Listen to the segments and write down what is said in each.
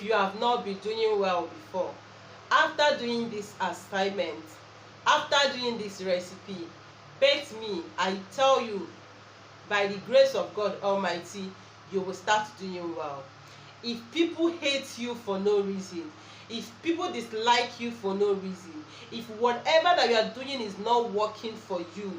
if you have not been doing well before, after doing this assignment, after doing this recipe, bet me, I tell you, by the grace of God Almighty, you will start doing well. If people hate you for no reason, if people dislike you for no reason, if whatever that you are doing is not working for you,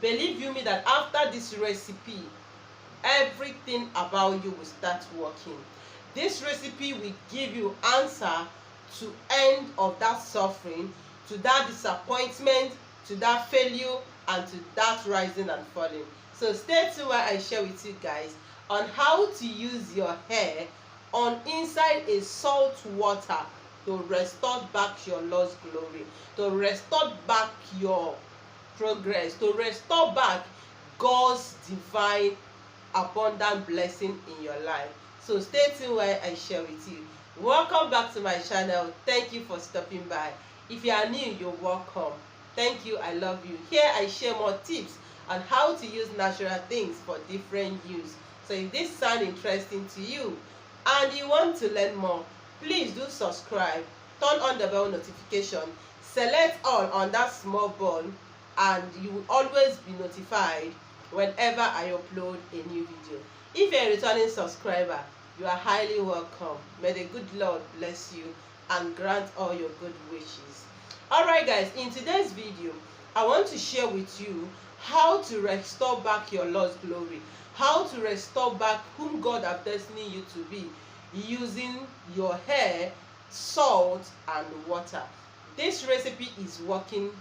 believe you me that after this recipe, everything about you will start working. This recipe will give you answer to end of that suffering, to that disappointment, to that failure, and to that rising and falling. So stay tuned while I share with you guys on how to use your hair on inside a salt water to restore back your lost glory, to restore back your progress, to restore back God's divine abundant blessing in your life. So stay tuned while I share with you. Welcome back to my channel. Thank you for stopping by. If you are new, you're welcome. Thank you. I love you. Here I share more tips on how to use natural things for different use. So if this sounds interesting to you and you want to learn more, please do subscribe, turn on the bell notification, select all on that small ball, and you will always be notified whenever I upload a new video. If you're a returning subscriber, you are highly welcome. May the good Lord bless you and grant all your good wishes. Alright guys, in today's video, I want to share with you how to restore back your lost glory, how to restore back whom God has destined you to be using your hair, salt, and water. This recipe is working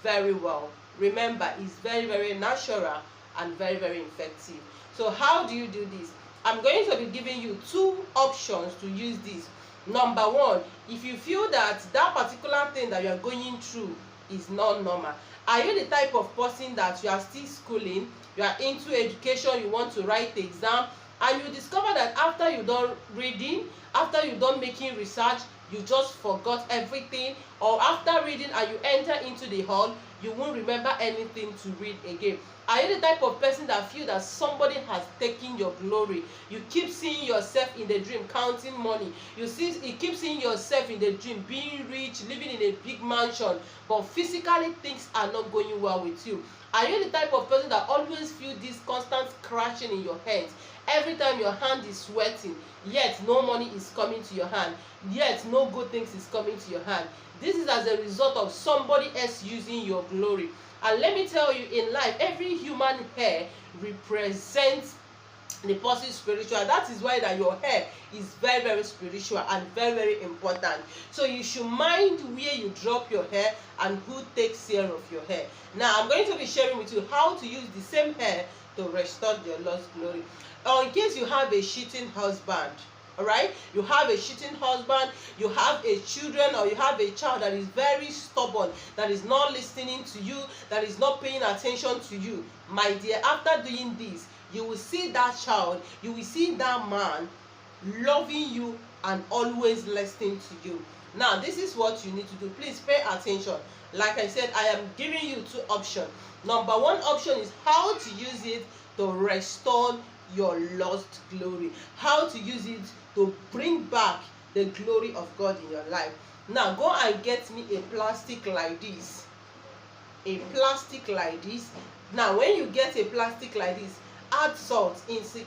very well. Remember, it's very natural and very effective. So how do you do this? I'm going to be giving you two options to use this. Number one, if you feel that that particular thing that you are going through is not normal, are you the type of person that you are still schooling, you are into education, you want to write the exam, and you discover that after you done reading, after you done making research, you just forgot everything, or after reading and you enter into the hall, you won't remember anything to read again? Are you the type of person that feel that somebody has taken your glory? You keep seeing yourself in the dream counting money. You keep seeing yourself in the dream being rich, living in a big mansion, but physically things are not going well with you. Are you the type of person that always feel this constant scratching in your hands? Every time your hand is sweating, yet no money is coming to your hand, yet no good things is coming to your hand. This is as a result of somebody else using your glory. And let me tell you, in life, every human hair represents the person's spiritual. That is why that your hair is very spiritual and very important. So you should mind where you drop your hair and who takes care of your hair. Now I'm going to be sharing with you how to use the same hair to restore your lost glory. In case you have a cheating husband, all right, you have a cheating husband, you have a children, or you have a child that is very stubborn, that is not listening to you, that is not paying attention to you, my dear, after doing this, you will see that child, you will see that man loving you and always listening to you. Now this is what you need to do. Please pay attention. Like I said, I am giving you two options. Number one option is how to use it to restore your lost glory, how to use it to bring back the glory of God in your life. Now go and get me a plastic like this, a plastic like this. Now when you get a plastic like this, add salt into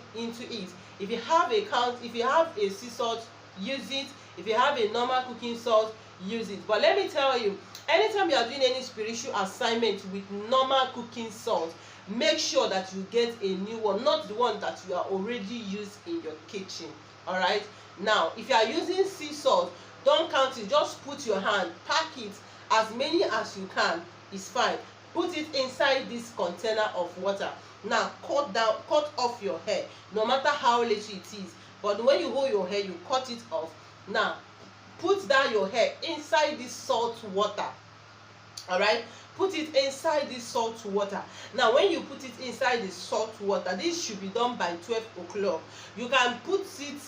it. If you have a sea salt, use it. If you have a normal cooking salt, use it. But let me tell you, anytime you are doing any spiritual assignment with normal cooking salt, make sure that you get a new one, not the one that you are already used in your kitchen. All right, now if you are using sea salt, don't count it, just put your hand, pack it as many as you can, it's fine. Put it inside this container of water. Now cut off your hair, no matter how little it is, but when you hold your hair, you cut it off. Now put down your hair inside this salt water. All right, put it inside this salt water. Now when you put it inside the salt water, this should be done by 12 o'clock. You can put it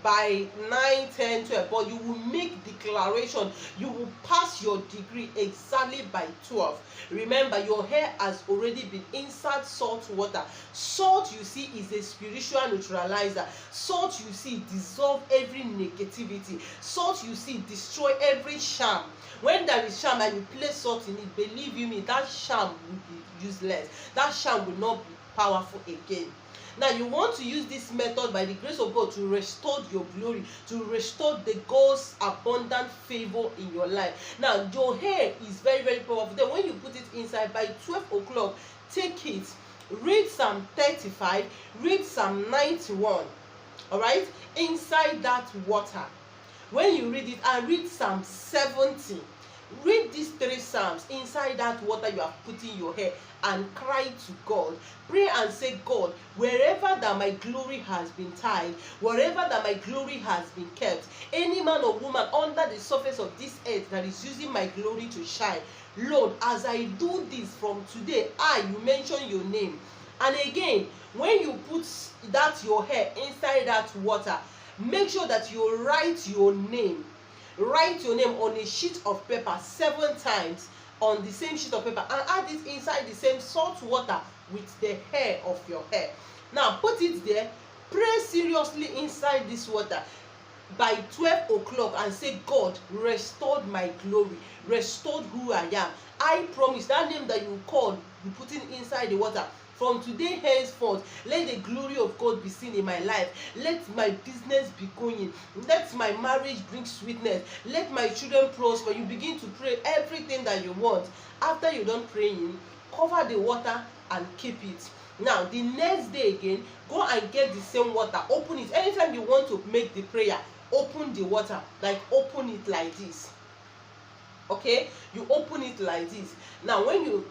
by 9, 10, 12, but you will make declaration. You will pass your degree exactly by 12. Remember, your hair has already been inside salt water. Salt, you see, is a spiritual neutralizer. Salt, you see, dissolve every negativity. Salt, you see, destroy every charm. When there is charm and you place salt in it, believe you me, that charm will be useless. That charm will not be powerful again. Now, you want to use this method by the grace of God to restore your glory, to restore the God's abundant favor in your life. Now, your hair is very, very powerful. Then when you put it inside, by 12 o'clock, take it, read Psalm 35, read Psalm 91, all right, inside that water. When you read it, and read Psalm 70, read these 3 psalms inside that water you have put in your hair, and cry to God. Pray and say, God, wherever that my glory has been tied, wherever that my glory has been kept, any man or woman under the surface of this earth that is using my glory to shine, Lord, as I do this from today, you mention your name. And again, when you put that your hair inside that water, make sure that you write your name. Write your name on a sheet of paper 7 times on the same sheet of paper, and add it inside the same salt water with the hair of your hair. Now put it there, pray seriously inside this water by 12 o'clock and say, God, restored my glory, restored who I am. I promise that name that you call, you put it inside the water. From today henceforth, let the glory of God be seen in my life. Let my business be going. Let my marriage bring sweetness. Let my children prosper. You begin to pray everything that you want. After you're done praying, cover the water and keep it. Now, the next day again, go and get the same water. Open it. Anytime you want to make the prayer, open the water. Like, open it like this. Okay? You open it like this. Now, when you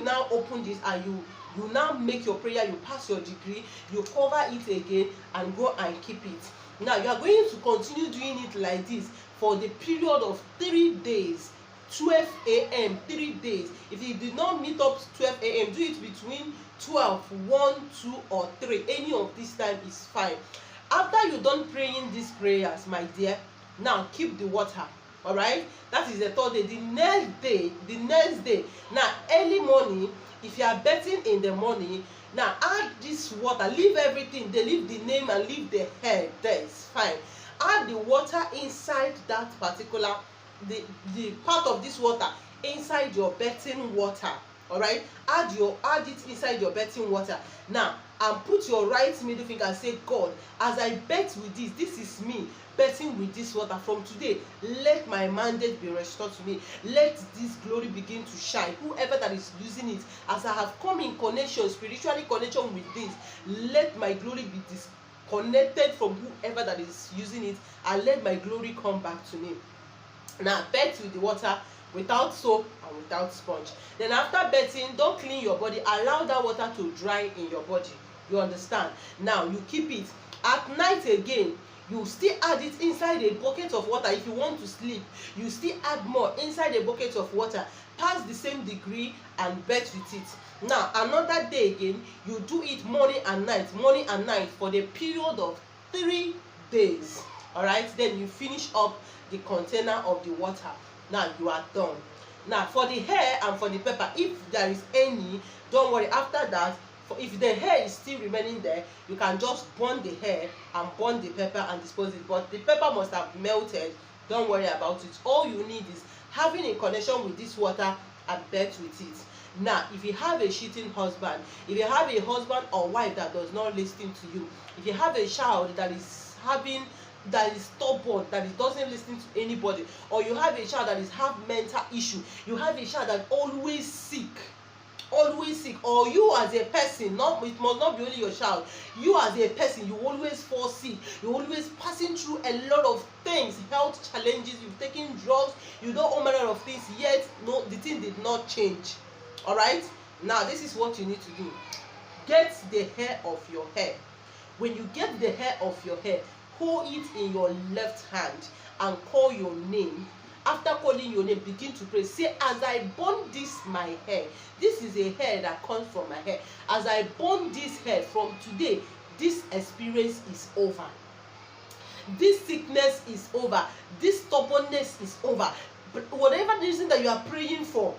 now open this and you now make your prayer, you pass your degree, you cover it again and go and keep it. Now you are going to continue doing it like this for the period of 3 days, 12 a.m. 3 days. If you did not meet up 12 a.m., do it between 12, 1, 2 or 3. Any of this time is fine. After you're done praying these prayers, my dear, now keep the water. All right, that is the 3rd day. The next day, now early morning, if you are betting in the morning, now add this water. Leave everything, they leave the name and leave the hair there, it's fine. Add the water inside that particular the part of this water inside your betting water. All right, add it inside your betting water now, and put your right middle finger and say, God, as I bet with this is me betting with this water. From today, let my mandate be restored to me. Let this glory begin to shine. Whoever that is using it, as I have come in connection, spiritually connection with this, let my glory be disconnected from whoever that is using it, and let my glory come back to me. Now bet with the water, without soap and without sponge. Then after betting, don't clean your body. Allow that water to dry in your body. You understand? Now you keep it. At night again, you still add it inside a bucket of water. If you want to sleep, you still add more inside a bucket of water. Pass the same degree and bet with it. Now another day again, you do it morning and night for the period of 3 days. All right, then you finish up the container of the water. Now you are done. Now for the hair and for the pepper, if there is any, don't worry. After that, if the hair is still remaining there, you can just burn the hair and burn the pepper and dispose it. But the pepper must have melted. Don't worry about it. All you need is having a connection with this water and bet with it. Now if you have a cheating husband, if you have a husband or wife that does not listen to you, if you have a child that is stubborn, that it doesn't listen to anybody, or you have a child that is have mental issue, you have a child that always sick, or you as a person, it must not be only your child, you as a person, you always fall sick, you always passing through a lot of things, health challenges, you've taken drugs, you know all manner of things, yet no, the thing did not change. All right, now this is what you need to do. Get the hair of your hair. When you get the hair of your hair, hold it in your left hand and call your name. After calling your name, begin to pray. Say, as I burn this my hair, this is a hair that comes from my hair. As I burn this hair, from today, this experience is over. this sickness is over, this stubbornness is over. But whatever the reason that you are praying for,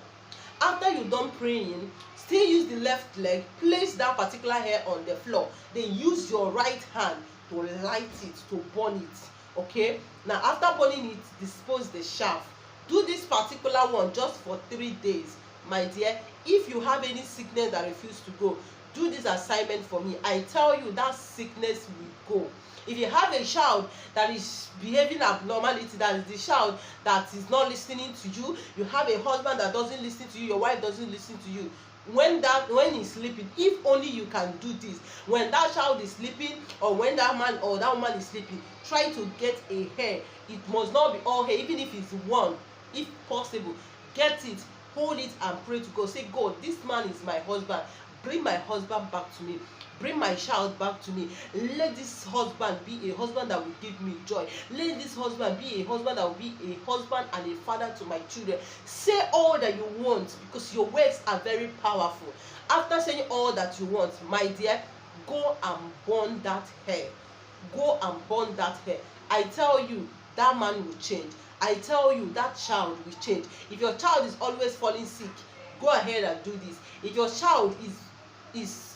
after you done praying, still use the left leg, place that particular hair on the floor, then use your right hand to light it, to burn it. Okay, now after burning it, dispose the shaft. Do this particular one just for 3 days, my dear. If you have any sickness that refuse to go, do this assignment for me. I tell you, that sickness will go. If you have a child that is behaving abnormality, that is the child that is not listening to you, you have a husband that doesn't listen to you, your wife doesn't listen to you, when he's sleeping, if only you can do this, when that child is sleeping, or when that man or that woman is sleeping, try to get a hair. It must not be all hair, even if it's one, if possible, get it, hold it and pray to God. Say, God, this man is my husband, bring my husband back to me, bring my child back to me. Let this husband be a husband that will give me joy. Let this husband be a husband that will be a husband and a father to my children. Say all that you want, because your words are very powerful. After saying all that you want, my dear, go and burn that hair. Go and burn that hair. I tell you, that man will change. I tell you, that child will change. If your child is always falling sick, go ahead and do this. If your child is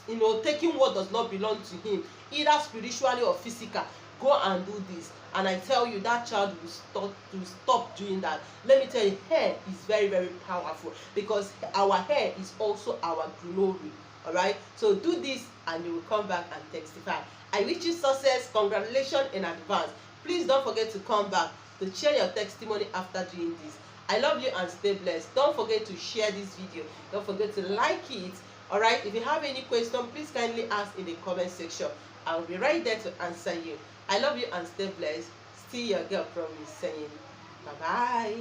taking what does not belong to him, either spiritually or physical, go and do this, and I tell you, that child will stop doing that. Let me tell you, hair is very, very powerful, because our hair is also our glory. All right, so do this and you will come back and testify. I wish you success. Congratulations in advance. Please don't forget to come back to share your testimony after doing this. I love you and stay blessed. Don't forget to share this video. Don't forget to like it. All right, if you have any question, please kindly ask in the comment section. I will be right there to answer you. I love you and stay blessed. Still your girl Promise saying bye bye.